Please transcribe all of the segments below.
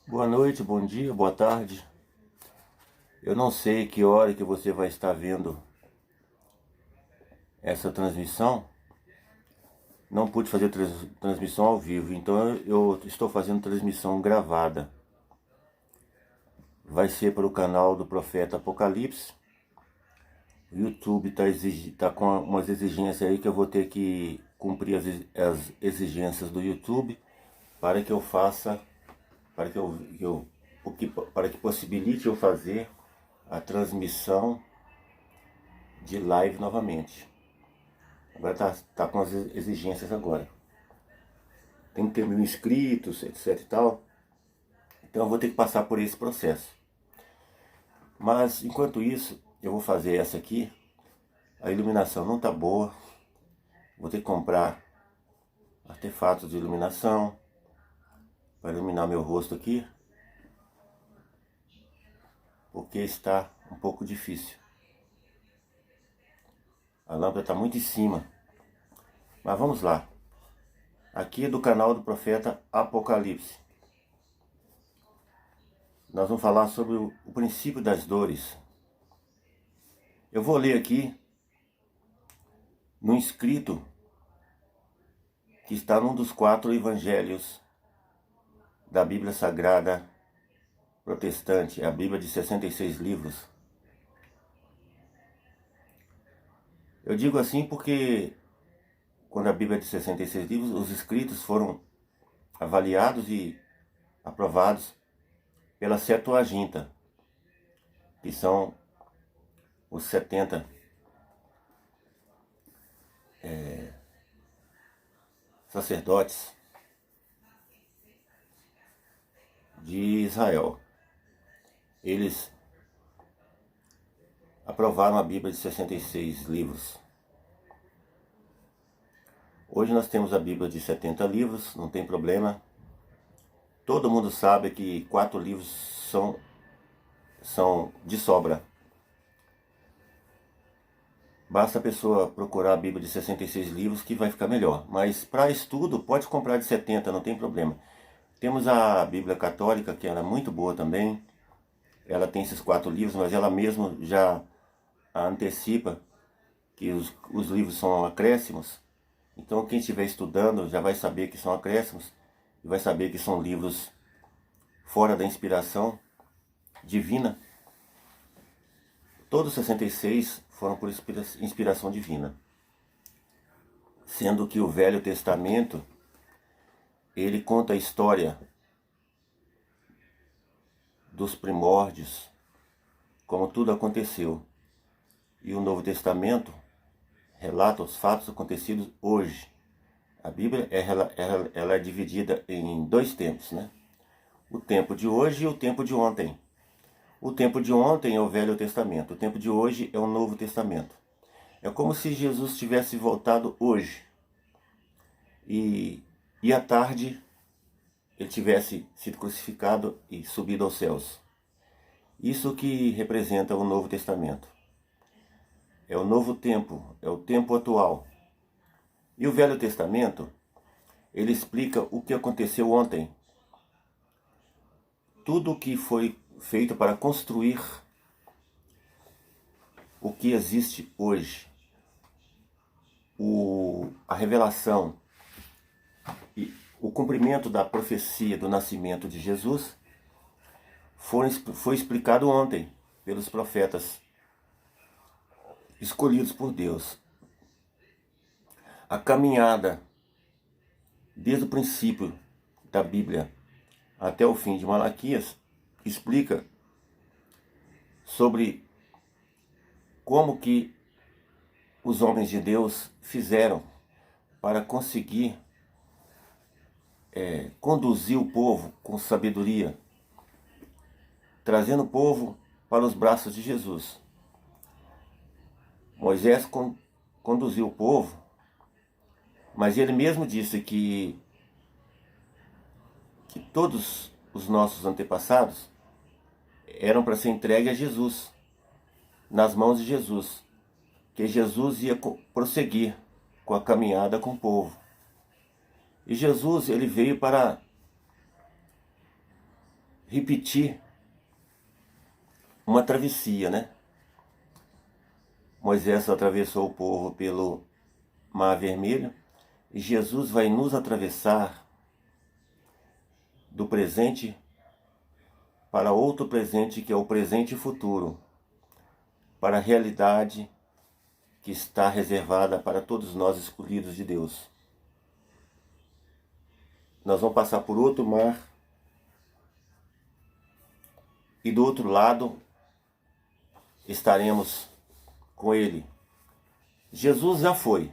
Boa noite, bom dia, boa tarde. Eu não sei que hora que você vai estar vendo essa transmissão. Não pude fazer transmissão ao vivo, então eu estou fazendo transmissão gravada. Vai ser para o canal do Profeta Apocalipse. O YouTube tá com umas exigências aí que eu vou ter que cumprir as exigências do YouTube para que eu faça, para que possibilite eu fazer a transmissão de live novamente. Agora tá com as exigências agora. Tem que ter 1.000 inscritos, etc e tal. Então eu vou ter que passar por esse processo. Mas enquanto isso, eu vou fazer essa aqui. A iluminação não tá boa. Vou ter que comprar artefatos de iluminação para iluminar meu rosto aqui, porque está um pouco difícil. A lâmpada está muito em cima. Mas vamos lá. Aqui é do canal do Profeta Apocalipse. Nós vamos falar sobre o princípio das dores. Eu vou ler aqui no escrito que está num dos 4 evangelhos da Bíblia Sagrada Protestante, a Bíblia de 66 livros. Eu digo assim porque quando a Bíblia é de 66 livros, os escritos foram avaliados e aprovados pela Septuaginta, que são os 70 sacerdotes de Israel. Eles aprovaram a Bíblia de 66 livros. Hoje nós temos a Bíblia de 70 livros, não tem problema. Todo mundo sabe que 4 livros são de sobra. Basta a pessoa procurar a Bíblia de 66 livros que vai ficar melhor. Mas para estudo, pode comprar de 70, não tem problema. Temos a Bíblia Católica, que ela é muito boa também. Ela tem esses 4 livros, mas ela mesma já antecipa que os livros são acréscimos. Então quem estiver estudando já vai saber que são acréscimos e vai saber que são livros fora da inspiração divina. Todos os 66 foram por inspiração divina. Sendo que o Velho Testamento, ele conta a história dos primórdios, como tudo aconteceu. E o Novo Testamento relata os fatos acontecidos hoje. A Bíblia ela é dividida em 2 tempos, né? O tempo de hoje e o tempo de ontem. O tempo de ontem é o Velho Testamento, o tempo de hoje é o Novo Testamento. É como se Jesus tivesse voltado hoje e à tarde ele tivesse sido crucificado e subido aos céus. Isso que representa o Novo Testamento. É o novo tempo, é o tempo atual. E o Velho Testamento, ele explica o que aconteceu ontem. Tudo o que foi feito para construir o que existe hoje. A revelação e o cumprimento da profecia do nascimento de Jesus foi explicado ontem pelos profetas escolhidos por Deus. A caminhada desde o princípio da Bíblia até o fim de Malaquias explica sobre como que os homens de Deus fizeram para conseguir conduzir o povo com sabedoria, trazendo o povo para os braços de Jesus. Moisés conduziu o povo, mas ele mesmo disse que todos os nossos antepassados eram para ser entregue a Jesus, nas mãos de Jesus, que Jesus ia prosseguir com a caminhada com o povo. E Jesus, ele veio para repetir uma travessia, né? Moisés atravessou o povo pelo Mar Vermelho e Jesus vai nos atravessar do presente para outro presente, que é o presente futuro, para a realidade que está reservada para todos nós escolhidos de Deus. Nós vamos passar por outro mar e do outro lado estaremos com Ele. Jesus já foi.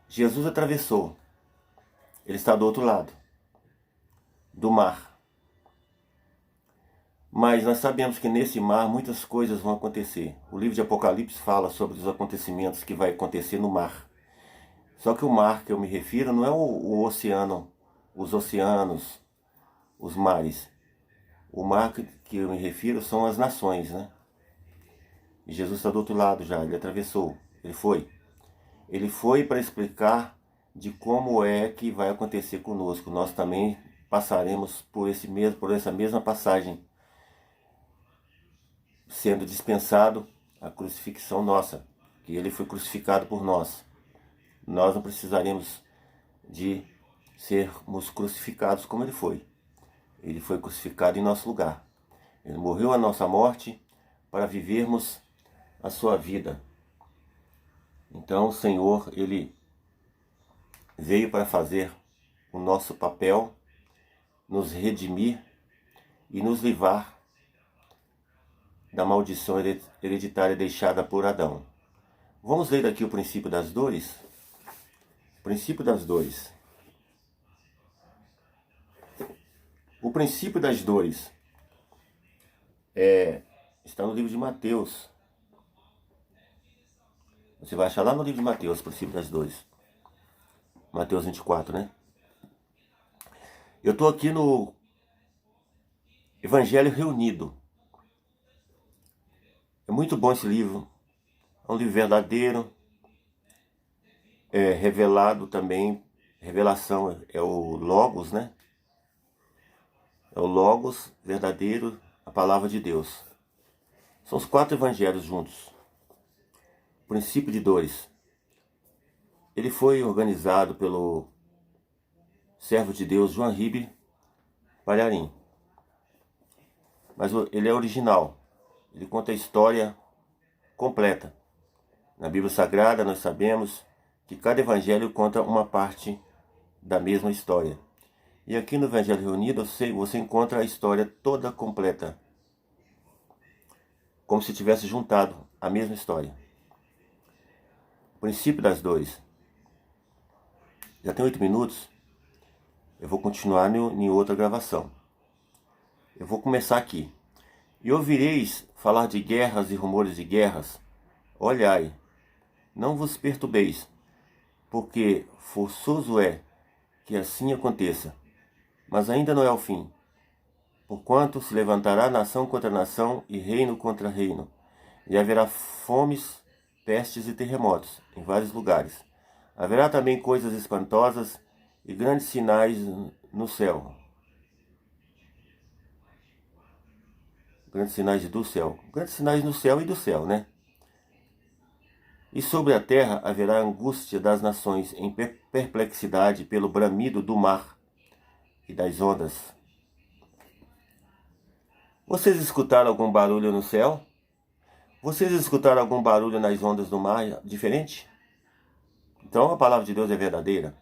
Jesus atravessou. Ele está do outro lado do mar. Mas nós sabemos que nesse mar muitas coisas vão acontecer. O livro de Apocalipse fala sobre os acontecimentos que vai acontecer no mar. Só que o mar que eu me refiro não é o oceano, os oceanos, os mares. O mar que eu me refiro são as nações, né? E Jesus está do outro lado já, ele atravessou, ele foi. Ele foi para explicar de como é que vai acontecer conosco. Nós também passaremos por essa mesma passagem, sendo dispensado a crucifixão nossa, que ele foi crucificado por nós. Nós não precisaremos de sermos crucificados como ele foi. Ele foi crucificado em nosso lugar. Ele morreu a nossa morte para vivermos a sua vida. Então o Senhor, ele veio para fazer o nosso papel, nos redimir e nos livrar da maldição hereditária deixada por Adão. Vamos ler aqui o princípio das dores? Princípio das dores. O princípio das dores está no livro de Mateus. Você vai achar lá no livro de Mateus, o princípio das dores. Mateus 24, né? Eu estou aqui no Evangelho Reunido. É muito bom esse livro. É um livro verdadeiro. É revelado também. Revelação é o Logos, né? É o Logos verdadeiro, a palavra de Deus. São os 4 evangelhos juntos. O princípio de dores. Ele foi organizado pelo servo de Deus João Ribe Palharim. Mas ele é original. Ele conta a história completa. Na Bíblia Sagrada nós sabemos que cada evangelho conta uma parte da mesma história. E aqui no Evangelho Reunido você encontra a história toda completa. Como se tivesse juntado a mesma história. O princípio das dores. Já tem 8 minutos. Eu vou continuar em outra gravação. Eu vou começar aqui. E ouvireis falar de guerras e rumores de guerras. Olhai, não vos perturbeis, porque forçoso é que assim aconteça. Mas ainda não é o fim. Porquanto se levantará nação contra nação e reino contra reino. E haverá fomes, pestes e terremotos em vários lugares. Haverá também coisas espantosas e grandes sinais no céu. Grandes sinais do céu. Grandes sinais no céu e do céu, né? E sobre a terra haverá angústia das nações em perplexidade pelo bramido do mar e das ondas. Vocês escutaram algum barulho no céu? Vocês escutaram algum barulho nas ondas do mar diferente? Então a palavra de Deus é verdadeira.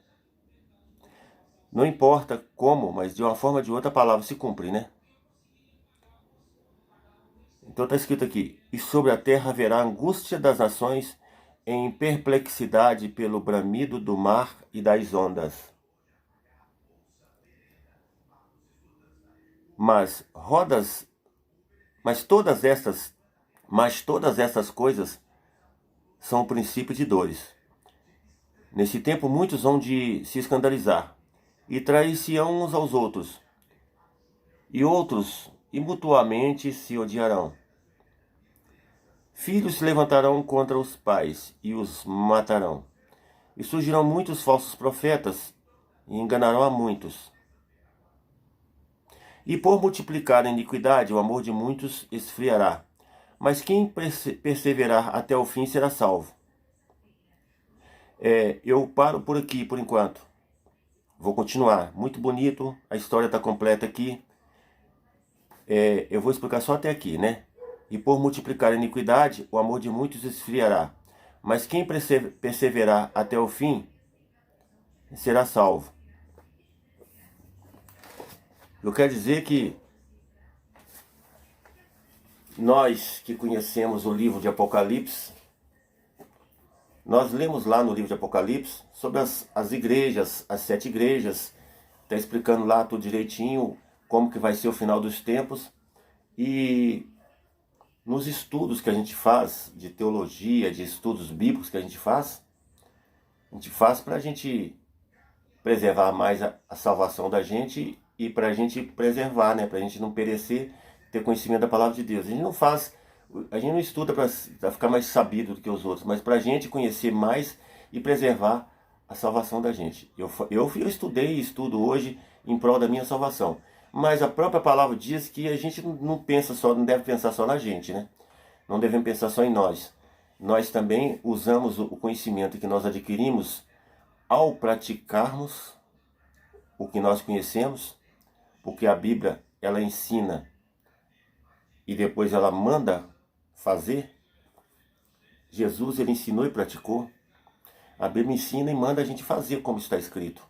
Não importa como, mas de uma forma ou de outra a palavra se cumpre, né? Então está escrito aqui: e sobre a terra haverá angústia das nações em perplexidade pelo bramido do mar e das ondas. Mas todas estas coisas são o princípio de dores. Nesse tempo muitos hão de se escandalizar, e trair-se-ão uns aos outros, e mutuamente se odiarão. Filhos se levantarão contra os pais, e os matarão. E surgirão muitos falsos profetas, e enganarão a muitos. E por multiplicar a iniquidade, o amor de muitos esfriará. Mas quem perseverar até o fim será salvo. Eu paro por aqui, por enquanto. Vou continuar. Muito bonito, a história está completa aqui. Eu vou explicar só até aqui, né? E por multiplicar a iniquidade, o amor de muitos esfriará. Mas quem perseverar até o fim será salvo. Eu quero dizer que nós que conhecemos o livro de Apocalipse, nós lemos lá no livro de Apocalipse sobre as igrejas, as 7 igrejas, está explicando lá tudo direitinho, como que vai ser o final dos tempos. E nos estudos que a gente faz, de teologia, de estudos bíblicos que a gente faz para a gente preservar mais a salvação da gente e para a gente preservar, né? Para a gente não perecer, ter conhecimento da palavra de Deus. A gente não estuda para ficar mais sabido do que os outros, mas para a gente conhecer mais e preservar a salvação da gente. Eu estudei e estudo hoje em prol da minha salvação. Mas a própria palavra diz que a gente não deve pensar só na gente, né? Não devemos pensar só em nós. Nós também usamos o conhecimento que nós adquirimos ao praticarmos o que nós conhecemos, porque a Bíblia, ela ensina e depois ela manda fazer. Jesus, ele ensinou e praticou. A Bíblia ensina e manda a gente fazer como está escrito.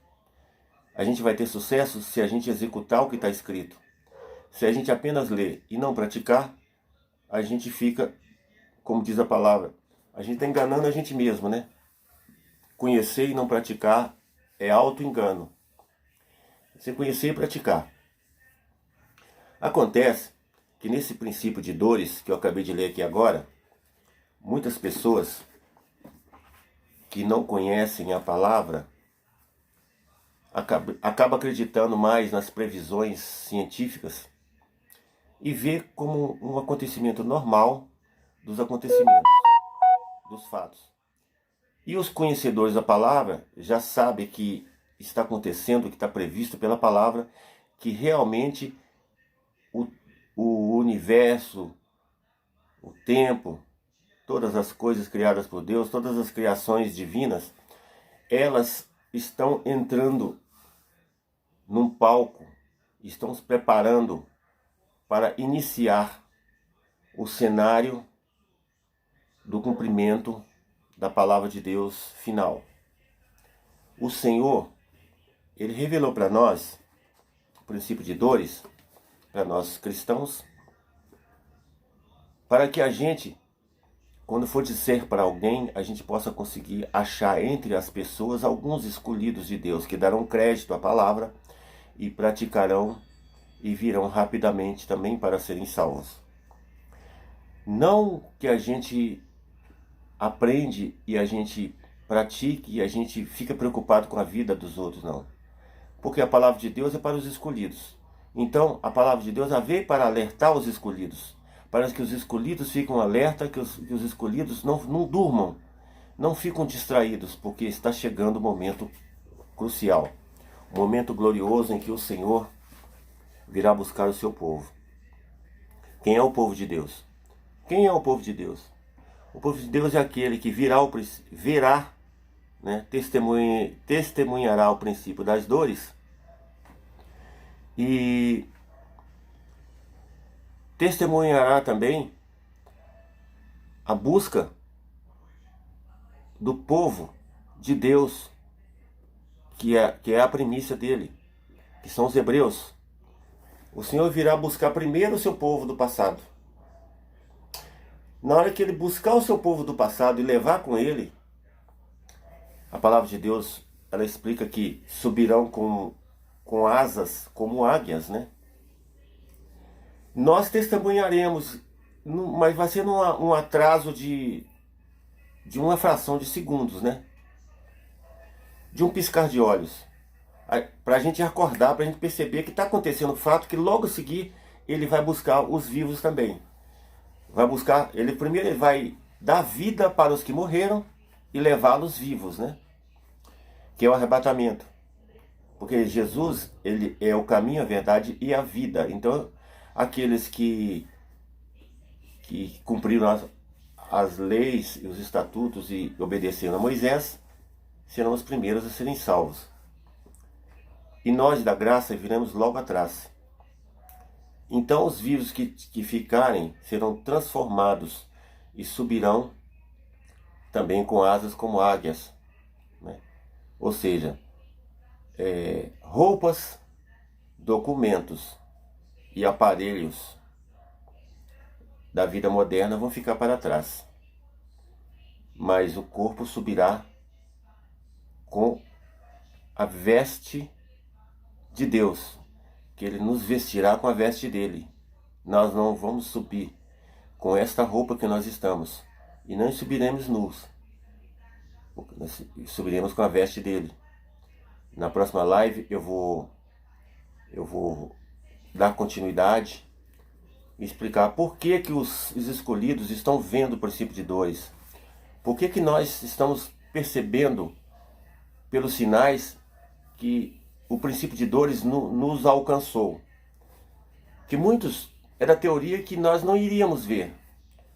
A gente vai ter sucesso se a gente executar o que está escrito. Se a gente apenas ler e não praticar, a gente fica, como diz a palavra, a gente está enganando a gente mesmo, né? Conhecer e não praticar é auto-engano. Você conhecer e praticar. Acontece que nesse princípio de dores, que eu acabei de ler aqui agora, muitas pessoas que não conhecem a palavra acaba acreditando mais nas previsões científicas e vê como um acontecimento normal dos acontecimentos, dos fatos. E os conhecedores da palavra já sabem que está acontecendo, que está previsto pela palavra, que realmente o universo, o tempo, todas as coisas criadas por Deus, todas as criações divinas, elas estão entrando num palco, estão se preparando para iniciar o cenário do cumprimento da palavra de Deus final. O Senhor, ele revelou para nós o princípio de dores, para nós cristãos, para que a gente, quando for dizer para alguém, a gente possa conseguir achar entre as pessoas alguns escolhidos de Deus que darão crédito à palavra e praticarão e virão rapidamente também para serem salvos. Não que a gente aprende e a gente pratique e a gente fica preocupado com a vida dos outros, não. Porque a palavra de Deus é para os escolhidos. Então, a palavra de Deus veio para alertar os escolhidos, para que os escolhidos fiquem alerta, que os escolhidos não durmam, não ficam distraídos, porque está chegando o momento crucial, um momento glorioso em que o Senhor virá buscar o seu povo. Quem é o povo de Deus? Quem é o povo de Deus? O povo de Deus é aquele que verá, né, testemunhará o princípio das dores e testemunhará também a busca do povo de Deus, que é a primícia dele, que são os hebreus. O Senhor virá buscar primeiro o seu povo do passado. Na hora que ele buscar o seu povo do passado e levar com ele, a palavra de Deus, ela explica que subirão com asas como águias, né? Nós testemunharemos, mas vai ser um atraso de uma fração de segundos, né? De um piscar de olhos. Para a gente acordar, para a gente perceber que está acontecendo o fato que logo a seguir ele vai buscar os vivos também. Primeiro ele vai dar vida para os que morreram e levá-los vivos, né? Que é o arrebatamento. Porque Jesus, ele é o caminho, a verdade e a vida. Então, aqueles que cumpriram as leis e os estatutos e obedeceram a Moisés, serão os primeiros a serem salvos. E nós da graça viremos logo atrás. Então os vivos que ficarem serão transformados e subirão também com asas como águias, né? Ou seja, roupas, documentos e aparelhos da vida moderna vão ficar para trás. Mas o corpo subirá com a veste de Deus, que Ele nos vestirá com a veste dele. Nós não vamos subir com esta roupa que nós estamos, e não subiremos nus, nós subiremos com a veste dele. Na próxima live eu vou dar continuidade e explicar por que os escolhidos estão vendo o princípio de dores. Por que nós estamos percebendo pelos sinais que o princípio de dores nos alcançou. Que muitos, era a teoria que nós não iríamos ver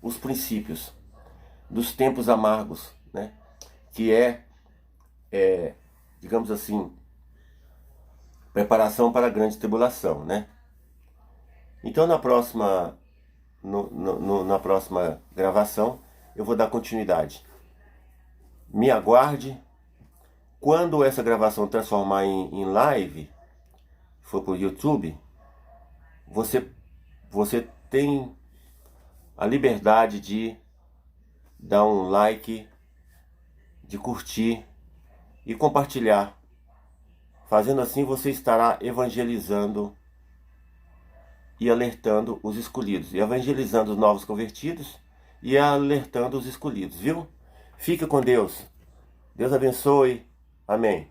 os princípios dos tempos amargos, né? Que digamos assim, preparação para a grande tribulação, né? Então na próxima gravação eu vou dar continuidade. Me aguarde. Quando essa gravação transformar em live, for para o YouTube, você tem a liberdade de dar um like, de curtir e compartilhar. Fazendo assim, você estará evangelizando e alertando os escolhidos, e evangelizando os novos convertidos e alertando os escolhidos, viu? Fique com Deus. Deus abençoe. Amém.